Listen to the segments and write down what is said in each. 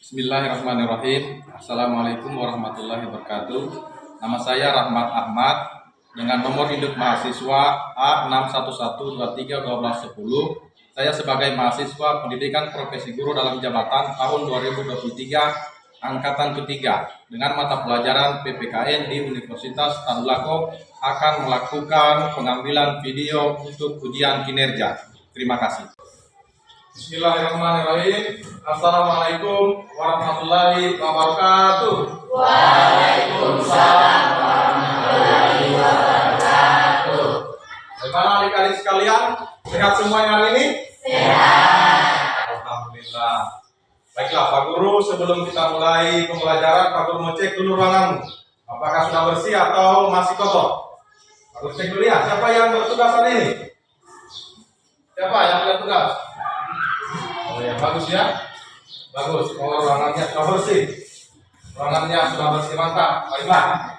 Bismillahirrahmanirrahim. Assalamualaikum warahmatullahi wabarakatuh. Nama saya Rahmat Ahmad dengan nomor induk mahasiswa A611231210. Saya sebagai mahasiswa pendidikan profesi guru dalam jabatan tahun 2023 angkatan ketiga dengan mata pelajaran PPKN di Universitas Tadulako akan melakukan pengambilan video untuk ujian kinerja. Terima kasih. Bismillahirrahmanirrahim. Assalamualaikum warahmatullahi wabarakatuh. Waalaikumsalam warahmatullahi wabarakatuh. Bagaimana adik-adik sekalian? Sehat semuanya hari ini? Sehat. Alhamdulillah. Baiklah Pak Guru, sebelum kita mulai pembelajaran, Pak Guru mau cek dulu ruanganmu. Apakah sudah bersih atau masih kotor? Pak Guru cek dulu ya. Siapa yang bertugas hari ini? Siapa yang bertugas? Oh ya, bagus ya. Bagus. Oh, ruangannya sudah bersih. Ruangannya sudah bersih, mantap. Baiklah.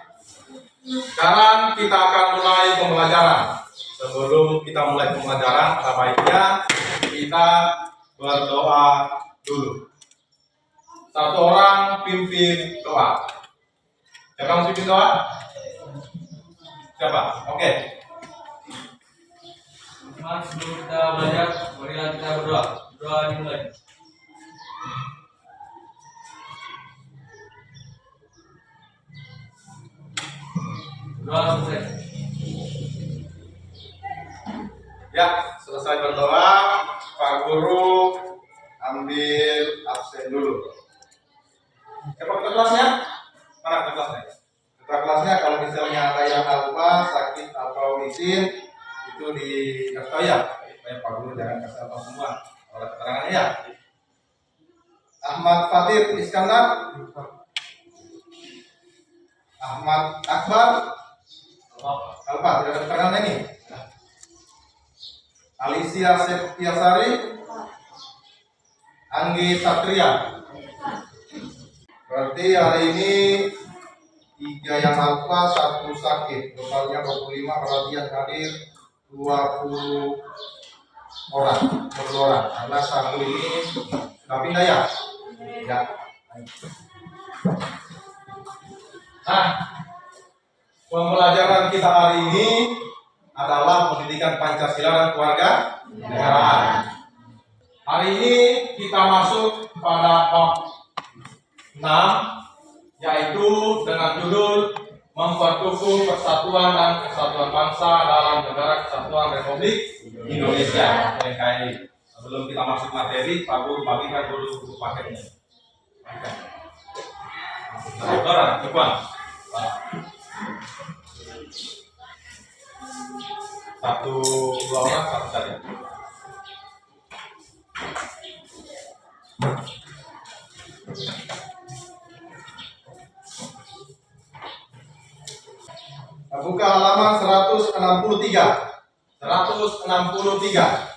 Sekarang kita akan mulai pembelajaran. Sebelum kita mulai pembelajaran, ada baiknya kita berdoa dulu. Satu orang pimpin doa. Siapa yang pimpin doa? Siapa? Oke. Sebelum kita belajar, marilah kita berdoa. Doa dimulai. Doa selesai. Ya, selesai berdoa, Pak Guru ambil absen dulu. Siapa ketua kelasnya? Mana ketua kelasnya? Ketua kelasnya kalau misalnya ada yang lupa, sakit atau izin itu dikasih tahu ya. Supaya Pak Guru jangan kasih tahu semua. Oleh keterangannya ya. Ahmad Fatir Iskandar, Ahmad Akbar, Alfa, tidak ada keterangan ini. Alicia Septiasari, Anggi Satria. Berarti hari ini 3 yang alfa, 1 sakit. Totalnya 25, berarti yang hadir 20 orang. Karena 1 ini sudah pindah ya? Ya. Nah, pembelajaran kita hari ini adalah pendidikan Pancasila dan keluarga negaraan. Hari ini kita masuk pada bab 6, yaitu dengan judul memperkukuh persatuan dan kesatuan bangsa dalam negara kesatuan Republik Indonesia (NKRI). Sebelum kita masuk materi, Pak Guru bagikan dulu buku paketnya. Saudara, coba. Satu, 2 orang, satu saja. Buka halaman 163. 163.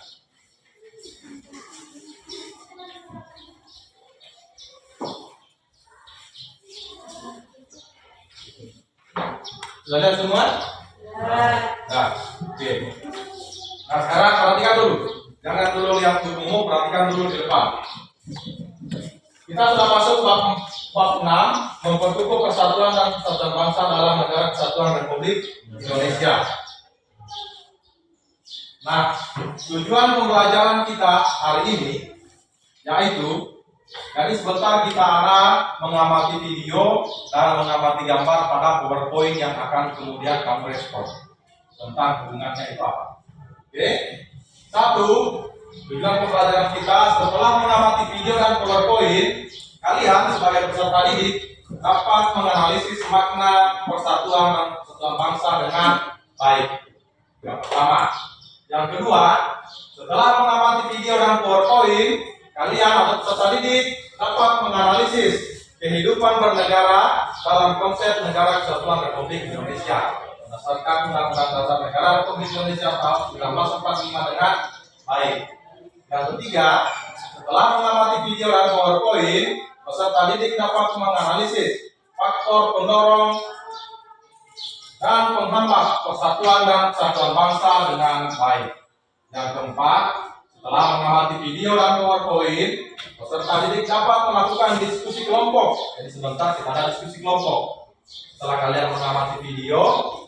Sudah lihat semua? Nah, oke. Nah, sekarang perhatikan dulu. Jangan dulu lihat bukumu, perhatikan dulu di depan. Kita sudah masuk bab 6, memperkukuh persatuan dan kesatuan bangsa dalam negara kesatuan Republik Indonesia. Nah, tujuan pembelajaran kita hari ini yaitu jadi sebentar kita akan mengamati video dan mengamati gambar pada PowerPoint yang akan kemudian kamu respon tentang hubungannya itu apa. Oke, 1. Tujuan pembelajaran kita setelah mengamati video dan PowerPoint, kalian sebagai peserta didik dapat menganalisis makna persatuan dan kesatuan bangsa dengan baik. Yang pertama. Yang kedua, setelah mengamati video dan PowerPoint, kalian atau peserta didik dapat menganalisis kehidupan bernegara dalam konsep negara kesatuan Republik Indonesia berdasarkan Undang-Undang Dasar Negara Republik Indonesia tahun 1945 dengan baik. Yang ketiga, setelah mengamati video dan PowerPoint, peserta didik dapat menganalisis faktor pendorong dan penghambat persatuan dan kesatuan bangsa dengan baik. Yang keempat, Setelah mengamati video dan PowerPoint, peserta didik dapat melakukan diskusi kelompok. Jadi sebentar kita ada diskusi kelompok. Setelah kalian mengamati video,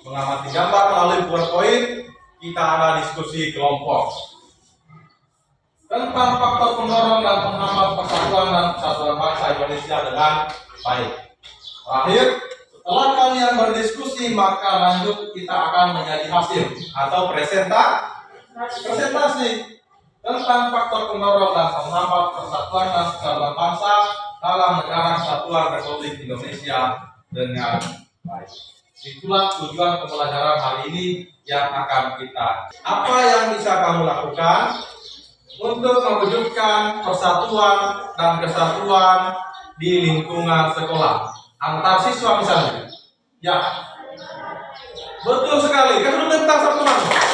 mengamati gambar melalui PowerPoint, kita ada diskusi kelompok tentang faktor pendorong dan penghambat persatuan dan kesatuan bangsa Indonesia dengan baik. Terakhir, setelah kalian berdiskusi, maka lanjut kita akan menjadi hasil atau presentasi tentang faktor pendorong dan penghambat persatuan dan kesatuan bangsa dalam negara kesatuan Republik Indonesia dengan baik. Itulah tujuan pembelajaran hari ini yang akan kita. Apa yang bisa kamu lakukan untuk mewujudkan persatuan dan kesatuan di lingkungan sekolah antar siswa misalnya? Ya, betul sekali. Kan sudah tentang satu bangsa.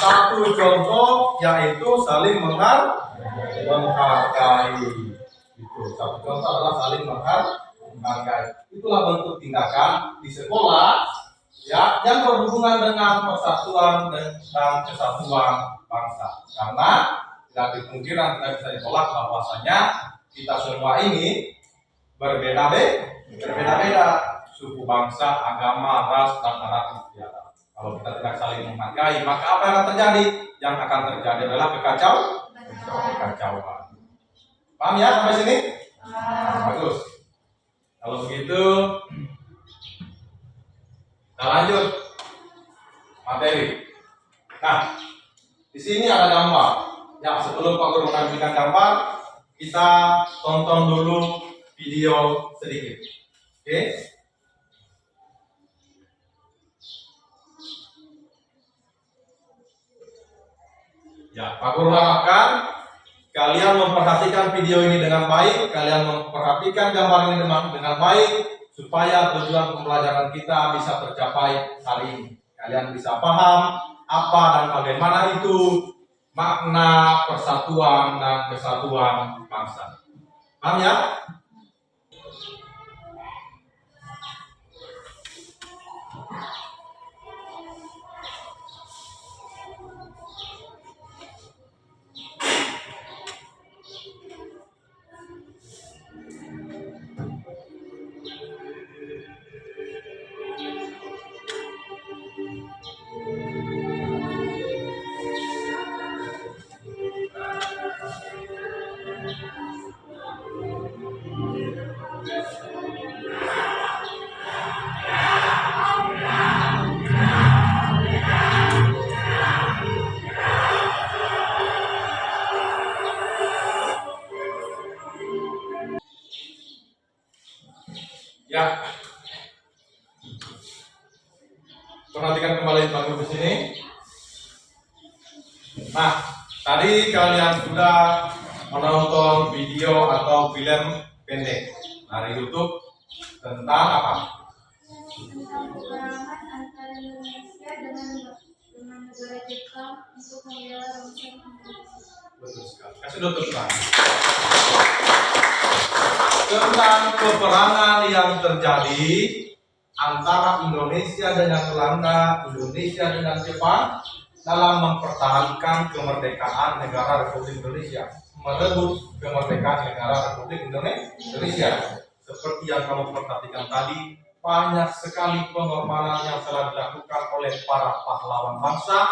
Satu contoh yaitu saling menghargai. Itu satu contoh adalah saling menghargai. Itulah bentuk tindakan di sekolah ya yang berhubungan dengan persatuan dan kesatuan bangsa. Karena tidak dipungkirkan, tidak bisa ditolak bahwasanya kita semua ini berbeda-beda suku, bangsa, agama, ras, dan anak istiadat. Kalau kita tidak saling menghargai, maka apa yang akan terjadi? Yang akan terjadi adalah kekacauan. Paham ya sampai sini? Bagus. Kalau begitu, kita lanjut materi. Nah, di sini ada gambar. Ya, sebelum Pak Guru menampilkan gambar, kita tonton dulu video sedikit. Oke? Ya, Pak Guru harapkan kalian memperhatikan video ini dengan baik, kalian memperhatikan gambar ini dengan baik, supaya tujuan pembelajaran kita bisa tercapai hari ini. Kalian bisa paham apa dan bagaimana itu makna persatuan dan kesatuan bangsa. Paham ya? Ya, perhatikan kembali Pak Guru di sini. Nah, tadi kalian sudah menonton video atau film pendek dari YouTube tentang apa? Tentang peperangan antara Indonesia dengan negara Jepang untuk membela bangsa Indonesia. Betul sekali. Kasih dulu terang. Tentang peperangan yang terjadi antara Indonesia dengan Belanda, Indonesia dengan Jepang dalam mempertahankan kemerdekaan negara Republik Indonesia, merebut kemerdekaan negara Republik Indonesia. Seperti yang kamu perhatikan tadi, banyak sekali pengorbanan yang telah dilakukan oleh para pahlawan bangsa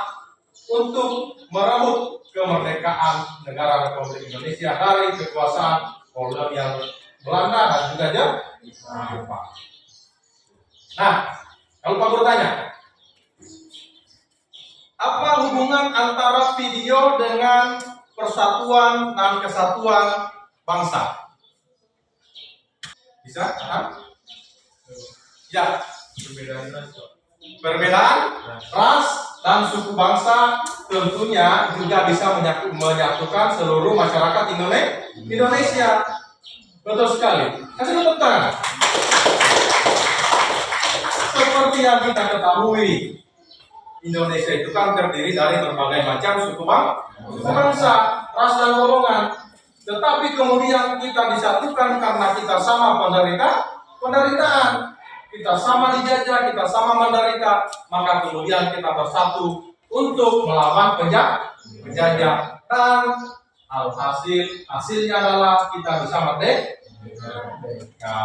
untuk merebut kemerdekaan negara Republik Indonesia dari kekuasaan kolonial Belanda dan juga Jepang. Nah, kalau Pak Guru tanya, apa hubungan antara video dengan persatuan dan kesatuan bangsa? Bisa? Ya. Perbedaan ras dan suku bangsa tentunya juga bisa menyatukan seluruh masyarakat Indonesia. Betul sekali. Kasih tepuk tangan. Seperti yang kita ketahui, Indonesia itu kan terdiri dari berbagai macam suku bangsa, ras dan golongan. Tetapi kemudian kita disatukan karena kita sama penderitaan. Kita sama dijajah, kita sama menderita, maka kemudian kita bersatu untuk melawan penjajah, dan hasilnya adalah kita bisa merdeka.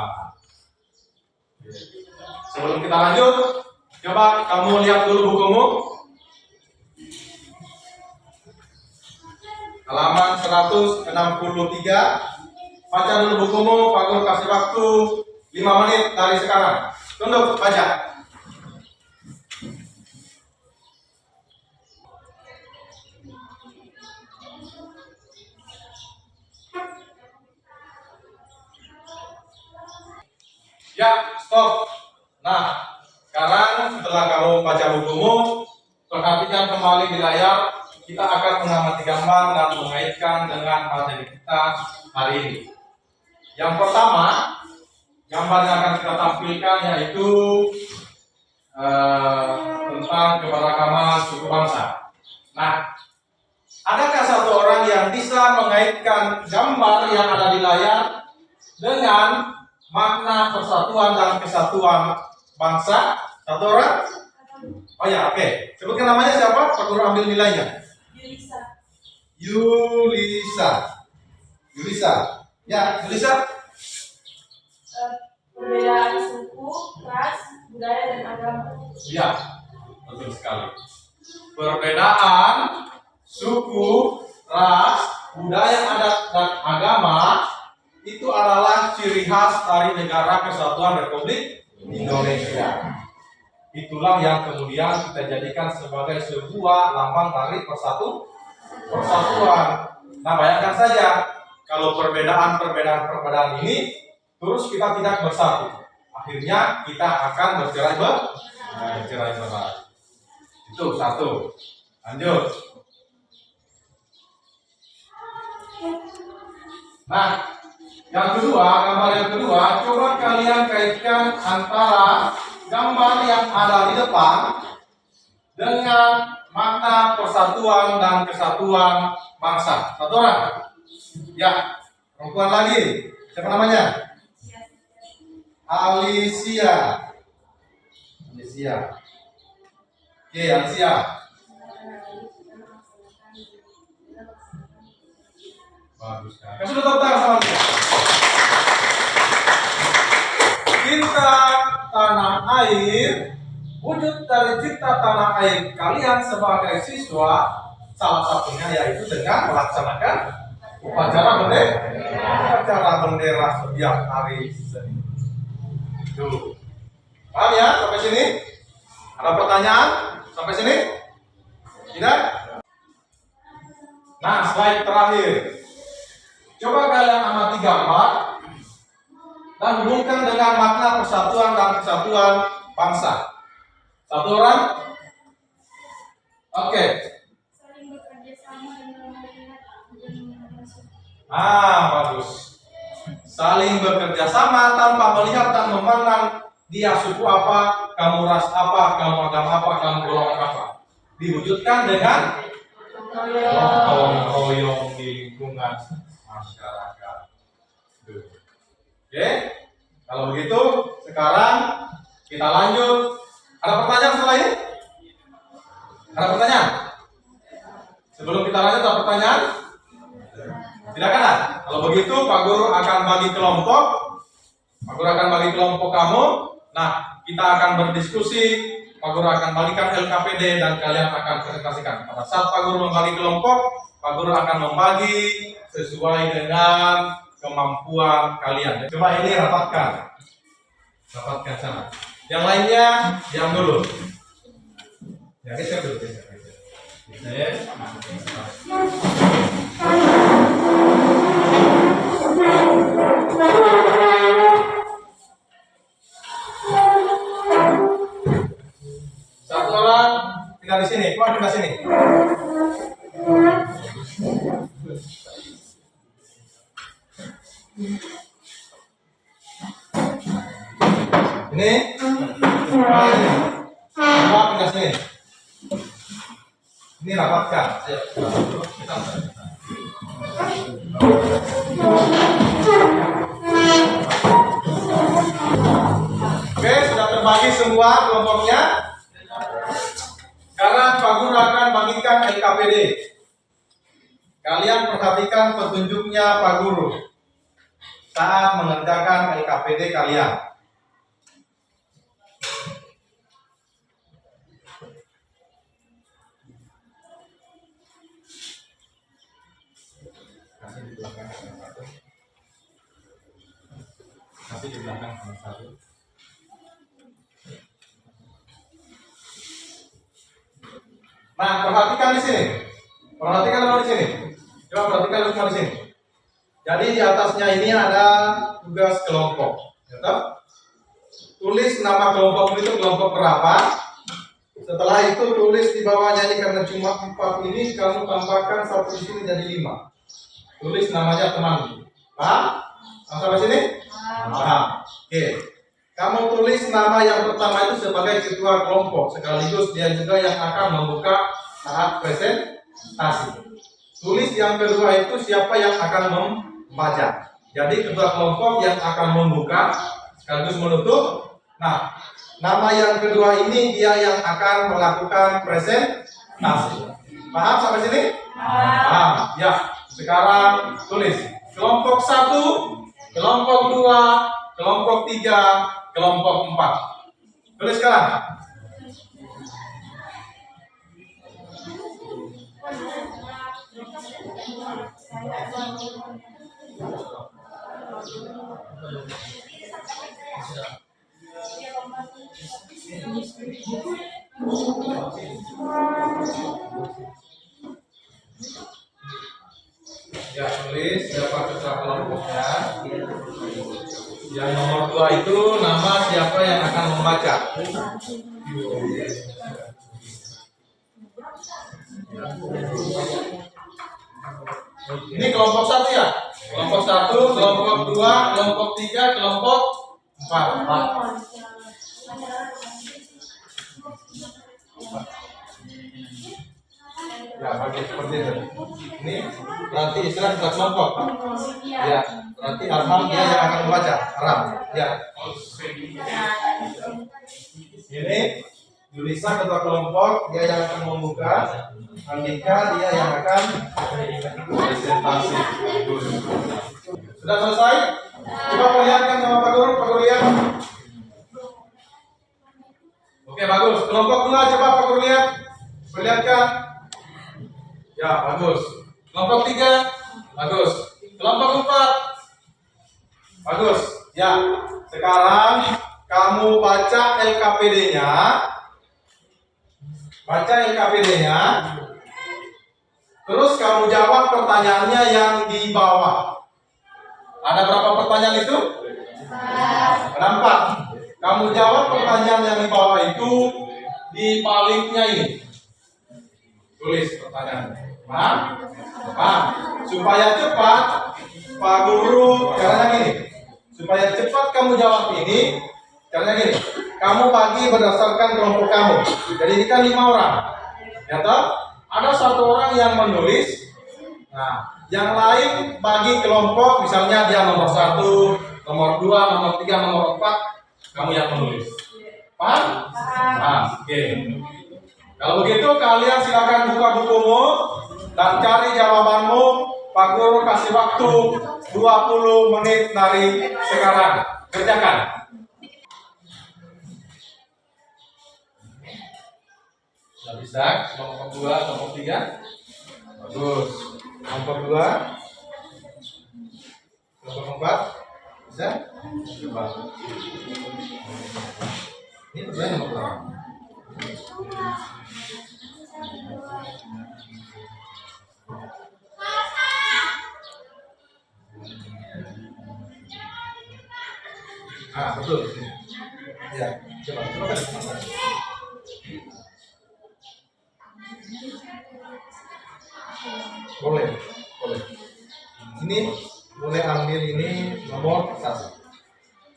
Sebelum kita lanjut, coba kamu lihat dulu bukumu, halaman 163. Baca dulu bukumu, Pak Guru kasih waktu 5 menit dari sekarang. Tunduk, baca. Ya, stop. Nah, sekarang setelah kamu baca bukumu, perhatikan kembali di layar. Kita akan mengamati gambar dan mengaitkan dengan materi kita hari ini. Yang pertama, gambar yang akan kita tampilkan yaitu tentang keberagaman suku bangsa. Nah, adakah satu orang yang bisa mengaitkan gambar yang ada di layar dengan makna persatuan dan kesatuan bangsa? Satu orang? Oh ya, oke. Sebutkan namanya siapa? Pak Guru ambil nilainya. Yulisa. Ya, Yulisa. Perbedaan suku, ras, budaya, dan agama. Ya, betul sekali. Perbedaan suku, ras, budaya, adat, dan agama itu adalah ciri khas dari negara Kesatuan Republik Indonesia. Itulah yang kemudian kita jadikan sebagai sebuah lambang dari persatuan. Nah, bayangkan saja kalau perbedaan ini terus kita tidak bersatu, akhirnya kita akan bercerai-berai. Itu satu. Lanjut. Nah, gambar yang kedua, coba kalian kaitkan antara gambar yang ada di depan dengan makna persatuan dan kesatuan bangsa. Satu orang. Ya, perempuan lagi. Siapa namanya? Alicia. Oke, Alicia. Bagus kan? Kasih tepuk tangan sama dia. Cinta tanah air, wujud dari cinta tanah air kalian sebagai siswa, salah satunya yaitu dengan melaksanakan upacara bendera setiap hari Senin. Tuh. Paham ya sampai sini? Ada pertanyaan sampai sini? Tidak? Nah, slide terakhir. Coba kalian amati gambar dan hubungkan dengan makna persatuan dan kesatuan bangsa. Satu orang? Oke. Saling bekerja sama dengan melihat dan memandang. Bagus. Saling bekerja sama tanpa melihat dan memandang dia suku apa, kamu ras apa, kamu agama apa, kamu golongan apa. Diwujudkan dengan gotong royong di lingkungan masyarakat. Oke, kalau begitu sekarang kita lanjut. Ada pertanyaan setelah ini? Ada pertanyaan? Sebelum kita lanjut, ada pertanyaan? Tidak ada? Kalau begitu Pak Guru akan bagi kelompok. Pak Guru akan bagi kelompok kamu. Nah, kita akan berdiskusi. Pak Guru akan bagikan LKPD dan kalian akan presentasikan. Pada saat Pak Guru membagi kelompok, Pak Guru akan membagi sesuai dengan kemampuan kalian. Coba ini rapatkan sana. Yang lainnya diam dulu. Ya, geser dulu. Satu orang tinggal di sini, keluar tinggal sini. Ini, keluar tinggal sini. Ini rapatkan. Ayo. LKPD. Kalian perhatikan petunjuknya Pak Guru saat mengerjakan LKPD kalian. Kasih di belakang sama satu. Kasih di belakang sama satu. Nah, perhatikan di sini. Perhatikan dulu di sini. Coba perhatikan dulu di sini. Jadi di atasnya ini ada tugas kelompok. Ya, tulis nama kelompok itu kelompok berapa. Setelah itu tulis di bawahnya ini karena cuma 4 ini kamu tambahkan 1 di sini jadi 5. Tulis namanya teman. Paham? Sampai sini? Paham. Oke. Kamu tulis nama yang pertama itu sebagai ketua kelompok, sekaligus dia juga yang akan membuka saat presentasi. Tulis yang kedua itu siapa yang akan membaca. Jadi ketua kelompok yang akan membuka sekaligus menutup. Nah, nama yang kedua ini dia yang akan melakukan presentasi. Paham sampai sini? Paham. Ya. Sekarang tulis kelompok 1, kelompok 2, kelompok 3, kelompok 4. Tulis sekarang. Ya, tulis siapa ketua kelompoknya. Yang nomor 2 itu nama siapa yang akan membaca. Ini kelompok 1 ya. Kelompok 1, kelompok 2, kelompok 3, kelompok 4. Ya, pakai seperti itu. Ini berarti istilah ketua kelompok. Ya, berarti Arham dia yang akan membaca. Arham. Ya. Ini Yulisa ketua kelompok, dia yang akan membuka. Andika dia yang akan presentasi. Sudah selesai? Coba perlihatkan sama Pak Guru, Pak Guru lihat. Oke, bagus. Kelompok 2 coba Pak Guru lihat. Perlihatkan. Ya, bagus. Kelompok 3, bagus. Kelompok 4, bagus. Ya, sekarang kamu baca LKPD-nya. Baca LKPD-nya. Terus kamu jawab pertanyaannya yang di bawah. Ada berapa pertanyaan itu? Ada 4. Kamu jawab pertanyaan yang di bawah itu di baliknya ini. Tulis pertanyaannya. Paham? Paham? Supaya cepat, Pak Guru caranya gini. Supaya cepat kamu jawab ini, caranya gini. Kamu bagi berdasarkan kelompok kamu. Jadi ini kan 5 orang. Ya toh? Ada 1 orang yang menulis. Nah, yang lain bagi kelompok, misalnya dia nomor 1, nomor 2, nomor 3, nomor 4, kamu yang menulis. Paham? Paham. Oke. Kalau begitu kalian silakan buka bukumu dan cari jawabanmu. Pak Guru kasih waktu 20 menit dari sekarang. Kerjakan. Sudah bisa? Kelompok 2, kelompok 3. Bagus. Kelompok 2. Kelompok 4. Bisa? Coba. Ini pertanyaan nomor berapa? Betul. Ya, coba kan. Boleh. Ini boleh ambil ini nomor 1.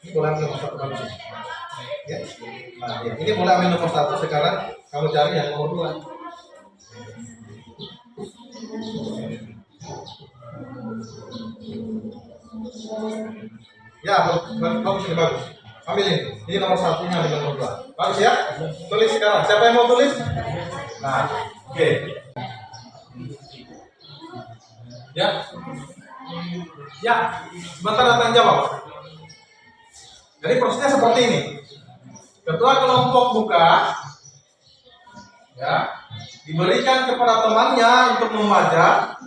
Ini boleh ambil nomor 1 kamu sini. Ya. Nah, ya. Ini boleh ambil nomor 1 sekarang kamu cari yang nomor 2. Ya, bagus ini bagus. Ambil ini. Ini nomor 1, ini ambil nomor 2. Bagus ya? Tulis sekarang. Siapa yang mau tulis? Nah, oke. Ya. Ya, sebentar datang jawab. Jadi prosesnya seperti ini. Ketua kelompok buka, ya, diberikan kepada temannya untuk membaca.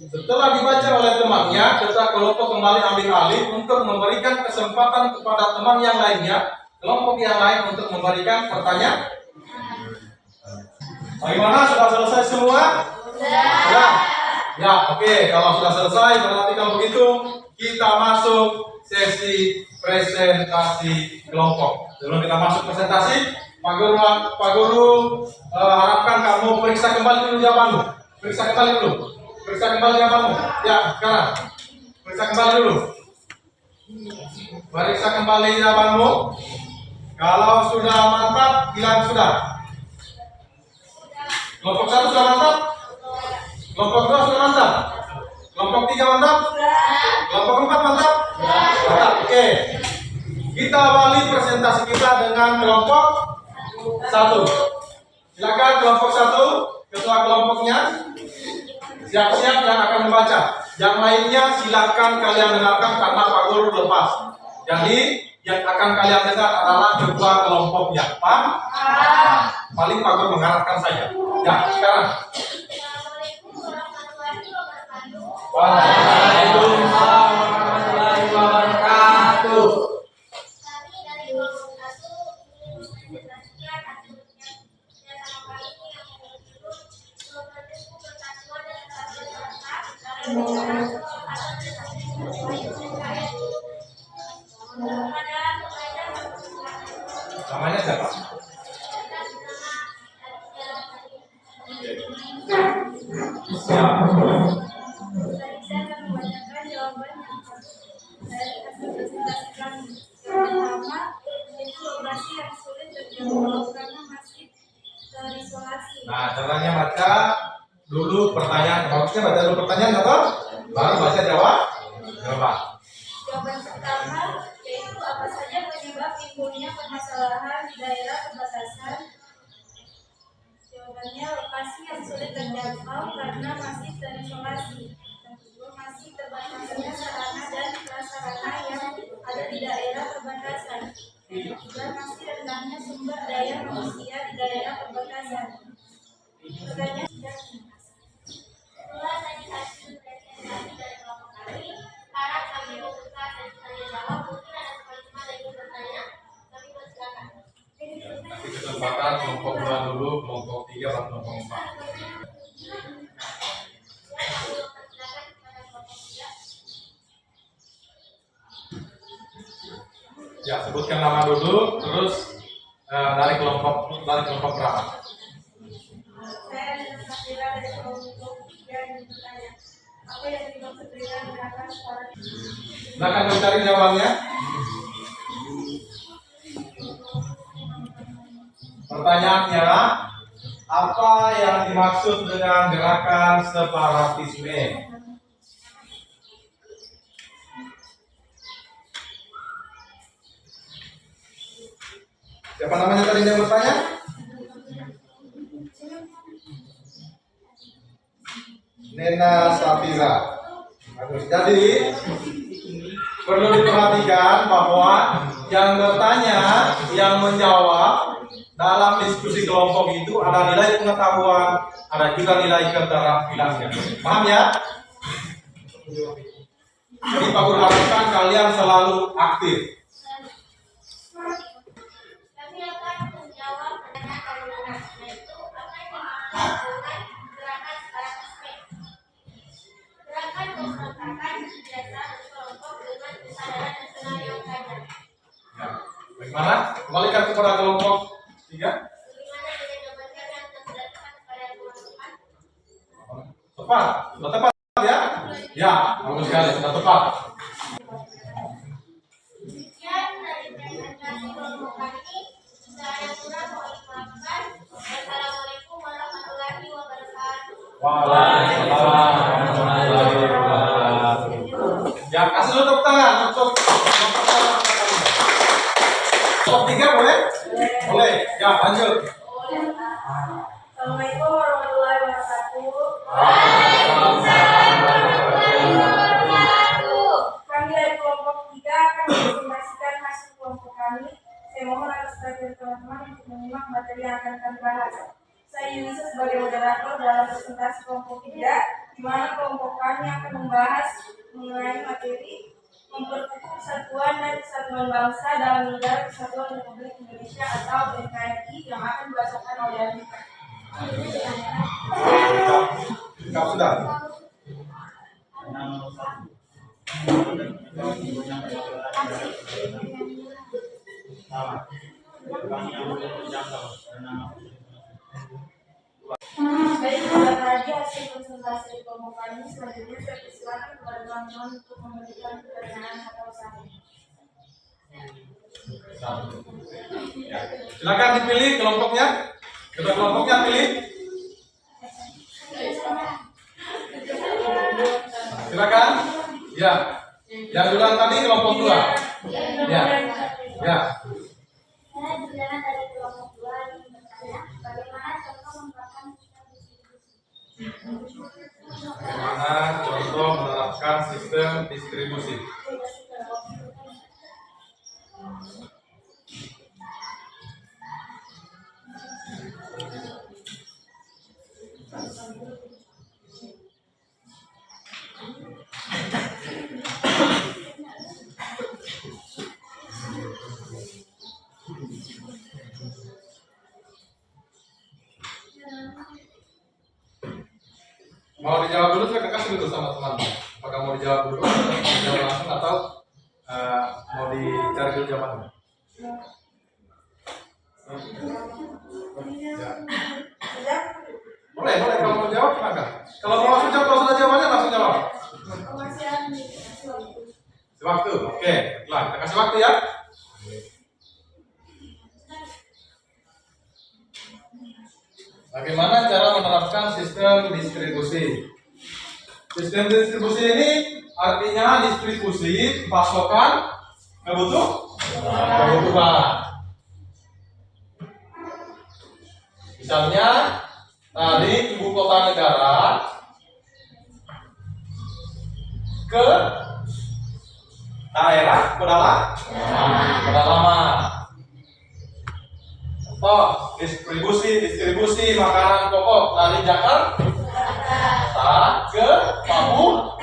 Setelah dibaca oleh temannya, ketua kelompok kembali ambil alih untuk memberikan kesempatan kepada teman yang lainnya, kelompok yang lain untuk memberikan pertanyaan. Bagaimana? Sudah selesai semua? Sudah. Ya, oke. Kalau sudah selesai, berarti kalau begitu kita masuk sesi presentasi kelompok. Sebelum kita masuk presentasi, Pak Guru harapkan kamu periksa kembali dulu jawabanmu. Periksa kembali dulu. Periksa kembali jawabanmu. Ya, sekarang. Periksa kembali dulu. Periksa kembali jawabanmu. Kalau sudah mantap, bilang sudah. Kelompok 1 sudah mantap? Kelompok 2 sudah mantap? Kelompok 3 mantap? Kelompok 4 mantap? Mantap, oke. Kita awali presentasi kita dengan kelompok 1. Silakan kelompok 1, ketua kelompoknya. Siap-siap yang akan membaca. Yang lainnya silakan kalian dengarkan karena Pak Guru lepas. Jadi yang akan kalian dengar adalah ketua kelompoknya. Paham? Paling Pak Guru mengarahkan saja. Ya, sekarang. Waalaikumsalam warahmatullahi wabarakatuh. Kami dari kelompok 1 ingin mempresentasikan hasil kerja sama kali ini yang berjudul Membentuk Persatuan dan Kesatuan Bangsa dalam Bicara Soal Hak dan Asasi Manusia UMKM. Kepada pembaca Namanya siapa? saya akan membacakan jawaban yang dari hasil presentasi kami. Yang pertama, yaitu lokasi yang sulit terjangkau karena masih terisolasi. Nah, caranya baca dulu pertanyaan. Bagusnya baca dulu pertanyaan apa? Baru baca jawaban. Jawaban pertama yaitu apa saja penyebab timbulnya permasalahan di daerah perbatasan. Jawabannya lokasi yang sulit terjangkau karena masih terisolasi. Yang kedua, masih terbatasnya sarana dan prasarana yang ada di daerah perbatasan. Yang ketiga, masih rendahnya sumber daya manusia di daerah perbatasan. Pertanyaan tidak tuntas. Setelah tadi hasil presentasi dari kelompok kami, harap kami membuka sesi tanya jawab. Mungkin ada teman-teman yang ingin bertanya, kami persilakan. Kasih kesempatan kelompok 2 dulu, kelompok 3 dan kelompok 4. Ya, sebutkan nama dulu, terus dari kelompok berapa? Saya dengan dari kelompok yang bertanya, apa yang dimaksud dengan gerakan suara? Silakan mencari jawabannya. Pertanyaannya, apa yang dimaksud dengan gerakan separatisme? Siapa namanya tadi yang bertanya? Nena Safira. Bagus. Jadi perlu diperhatikan bahwa yang bertanya, yang menjawab dalam diskusi kelompok itu ada nilai pengetahuan, ada juga nilai keterampilannya. Paham ya? Jadi Pak Guru harapkan kalian selalu aktif. Kami akan menjawab pertanyaan dari Nana, yaitu apa yang dimaksud dengan gerakan separatisme? Gerakan pemberontakan biasa berkelompok dengan kesadaran nasional yang saja. Ya. Bagaimana? Kembalikan kepada kelompok 3. Bagaimana dengan jawaban yang terdapat pada teman-teman? Tepat, sudah tepat ya? Ya, bagus sekali, sudah tepat. Sekian dari presentasi kelompok kami. Saya kurang mohon maafkan. Wassalamualaikum warahmatullahi wabarakatuh. Waalaikumsalam warahmatullahi wabarakatuh. Ya, kasih dulu tepuk tangan untuk kelompok 3 boleh? Boleh. Ya, lanjut. Assalamualaikum warahmatullahi wabarakatuh. Waalaikumsalam. membahas. Saya Yunisa sebagai moderator dalam presentasi kelompok 3, di mana kelompok kami akan membahas mengenai materi memperkukuh persatuan dan kesatuan bangsa dalam negara kesatuan Republik Indonesia atau NKRI yang akan dibacakan oleh Anita. Kau sudah? Baik, sudah tadi hasil presentasi kelompok kami. Selanjutnya saya persilakan kepada teman-teman untuk memberikan pertanyaan atau saran. Silakan dipilih kelompoknya. Kedua kelompoknya pilih. Silakan. Ya. Yang duluan tadi kelompok 2. Ya. Ya. Saya berjalan dari kelompok 2 ingin bertanya, bagaimana contoh menerapkan Bagaimana contoh menerapkan sistem distribusi? Mau dijawab dulu, saya kasih dulu sama teman. Apakah mau dijawab dulu, dijawab langsung atau mau dicari dulu jawabannya? Ya. Boleh, kalau mau jawab silakan. Kalau mau langsung jawab, kalau sudah jawabannya langsung jawab. Sewaktu, oke. Baiklah, kita kasih waktu ya. Bagaimana cara menerapkan sistem distribusi? Sistem distribusi ini artinya distribusi pasokan kebutuhan. Misalnya tadi ibu kota negara ke daerah pedalaman. Contoh, distribusi makanan pokok dari Jakarta ke Papua.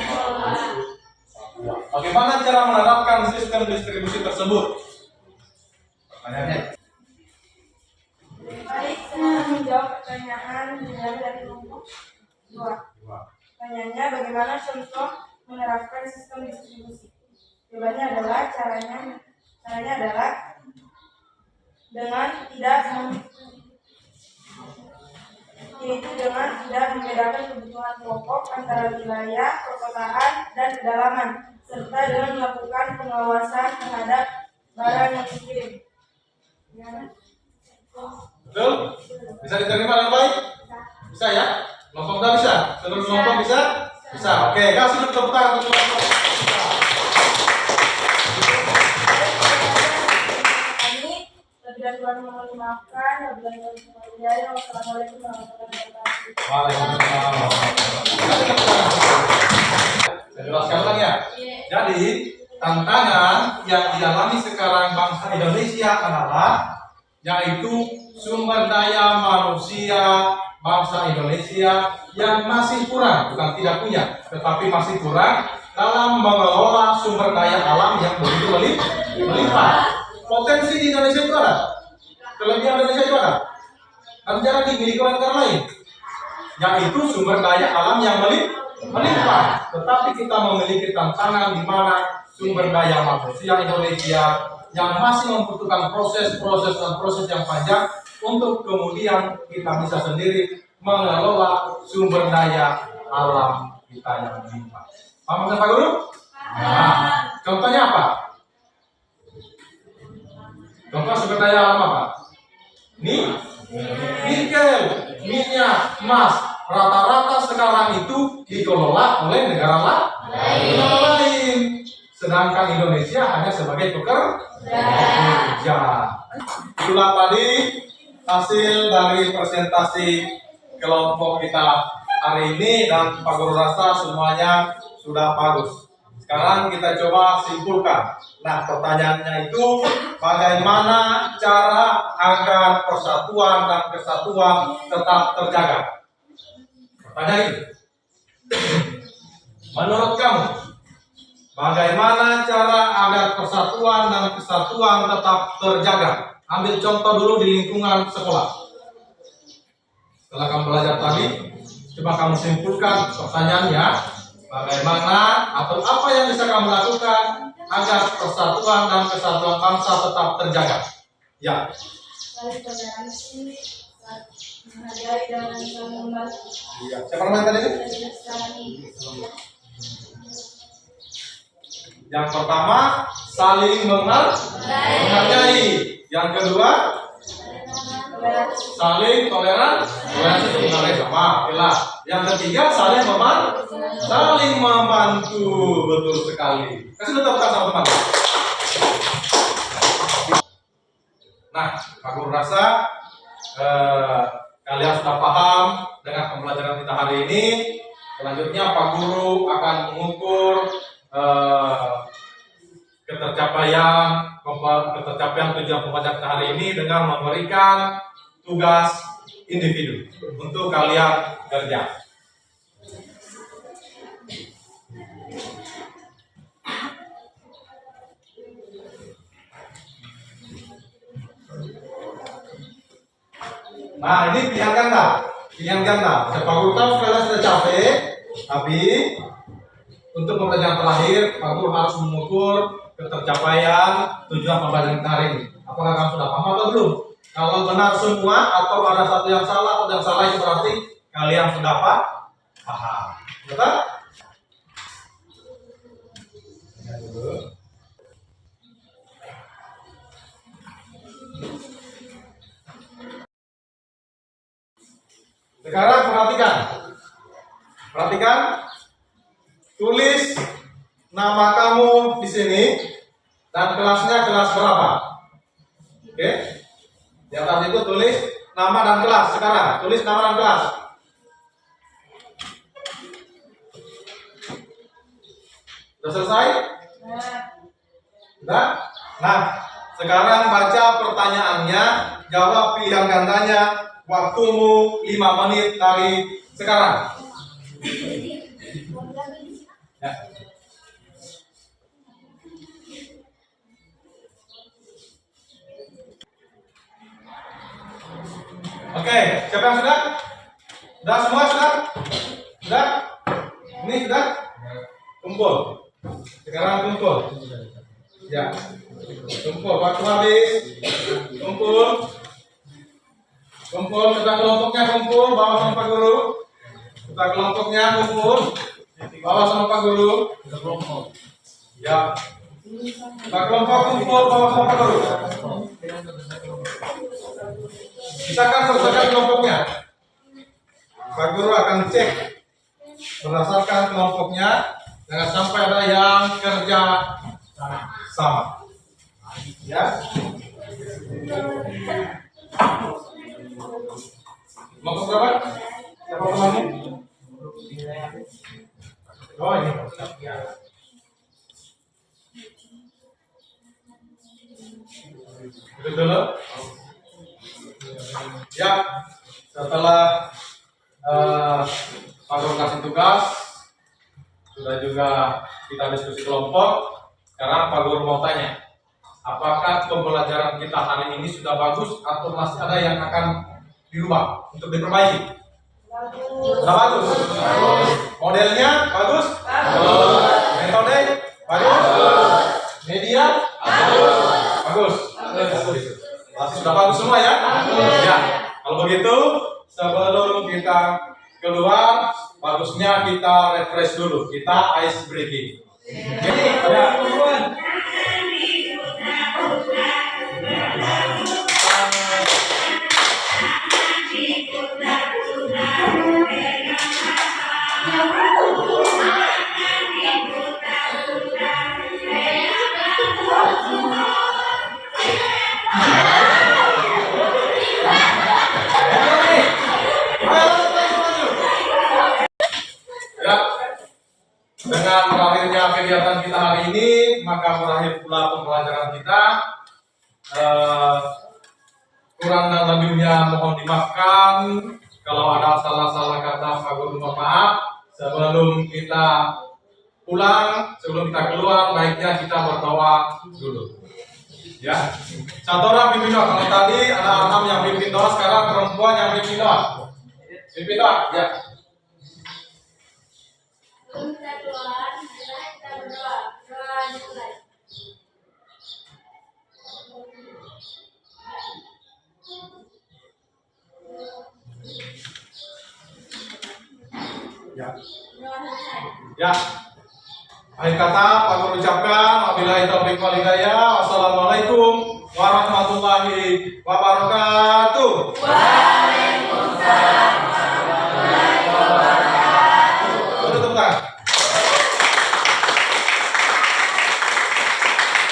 Bagaimana cara menerapkan sistem distribusi tersebut? Pertanyaannya. Baik, saya menjawab pertanyaan dari kelompok 2. Pertanyaannya, bagaimana contoh menerapkan sistem distribusi? Jawabannya adalah caranya adalah dengan tidak membedakan kebutuhan pokok antara wilayah, perkotaan, dan pedalaman, serta dengan melakukan pengawasan terhadap barang yang dikirim. Betul? Bisa diterima dengan baik? Bisa ya? Kelompok udah bisa? Seluruh kelompok bisa? Bisa. Oke, kasih dulu tepuk tangan untuk kelompok. Tuhan mohon dimaafkan. Wassalamualaikum warahmatullahi wabarakatuh. Waalaikumsalam. Saya jelaskan lagi ya. Jadi tantangan yang dialami sekarang bangsa Indonesia adalah yaitu sumber daya manusia bangsa Indonesia yang masih kurang, bukan tidak punya, tetapi masih kurang dalam mengelola sumber daya alam yang begitu melimpah. Potensi di Indonesia itu ada, kelebihan Indonesia itu ada, dan jarang dimiliki oleh negara lain, yaitu sumber daya alam yang melimpah. Tetapi kita memiliki tantangan di mana sumber daya manusia Indonesia yang masih membutuhkan proses yang panjang untuk kemudian kita bisa sendiri mengelola sumber daya alam kita yang melimpah. Paham Pak Guru? Nah, contohnya apa? Contoh sumber daya alam apa? Nikel, minyak, emas. Rata-rata sekarang itu dikelola oleh negara lain. Sedangkan Indonesia hanya sebagai pekerja. Itulah tadi hasil dari presentasi kelompok kita hari ini, dan Pak Guru rasa semuanya sudah bagus. Sekarang kita coba simpulkan. Nah, pertanyaannya itu bagaimana cara agar persatuan dan kesatuan tetap terjaga? Pertanyaan itu. Menurut kamu, bagaimana cara agar persatuan dan kesatuan tetap terjaga? Ambil contoh dulu di lingkungan sekolah. Setelah kamu belajar tadi, coba kamu simpulkan pertanyaannya. Bagaimana atau apa yang bisa kamu lakukan agar persatuan dan kesatuan bangsa tetap terjaga? Ya. Saling toleransi, menghargai dan saling membantu. Iya. Siapa namanya tadi? Yang pertama, saling menghargai. Yang kedua, saling toleransi sebenarnya sama. Yang ketiga, saling membantu. Betul sekali. Kasih tepuk tangan sama teman. Nah, aku rasa kalian sudah paham dengan pembelajaran kita hari ini. Selanjutnya Pak Guru akan mengukur ketercapaian tujuan pembelajaran kita hari ini dengan memberikan tugas individu untuk kalian kerja. Nah, ini pilihan ganda. Pak Guru tahu kalian sudah capek, tapi untuk pembelajaran terakhir, Pak Guru harus mengukur ketercapaian tujuan pembelajaran kita hari ini. Apakah kamu sudah paham atau belum? Kalau benar semua atau ada satu yang salah atau yang salah itu berarti kalian sudah paham. Betul? Sekarang perhatikan, tulis nama kamu di sini dan kelasnya kelas berapa. Oke? Di atas itu tulis nama dan kelas. Sekarang tulis nama dan kelas. Sudah selesai? Sudah? Nah, sekarang baca pertanyaannya, jawab pilihan gandanya. Waktumu 5 menit dari sekarang. Ya. Oke, siapa yang sudah? Sudah semua sudah? Sudah? Ini sudah? Kumpul. Sekarang kumpul. Ya. Kumpul, waktu habis. Kumpul. Kumpul, sudah kelompoknya kumpul, bawa sama Pak Guru. Sudah kelompoknya kumpul, bawa sama Pak Guru. Ya. Sudah kelompok kumpul, bawa sama Pak Guru. Bisa kan selesaikan kelompoknya? Pak Guru akan cek berdasarkan kelompoknya, jangan sampai ada yang kerja sama. Ya. Kelompok berapa? Siapa temanmu? Oh ini. Itu dulu. Ya, setelah Pak Guru kasih tugas, sudah juga kita diskusi kelompok. Sekarang Pak Guru mau tanya, apakah pembelajaran kita hari ini sudah bagus atau masih ada yang akan dirubah untuk diperbaiki? Sudah bagus. Modelnya bagus. Metode bagus. Media bagus. Pasti sudah bagus semua ya. Ya. Kalau begitu, sebelum kita keluar, bagusnya kita refresh dulu. Kita ice breaking. Ya. Dengan berakhirnya kegiatan kita hari ini, maka berakhir pula pembelajaran kita. Kurang dan lebihnya mohon dimaafkan. Kalau ada salah-salah kata, Pak Guru mohon maaf. Sebelum kita pulang, sebelum kita keluar, baiknya kita berdoa dulu. Ya, satu orang pimpin doa. Kalau tadi ada 6 yang pimpin doa, sekarang perempuan yang pimpin doa. Pimpin doa, ya. Sebelum kita keluar, marilah kita berdoa. Doa dimulai. Ya. Doa selesai. Ya. Akhir kata Pak Guru ucapkan wabillahi taufiq wal hidayah. Wassalamualaikum warahmatullahi wabarakatuh. Waalaikumsalam.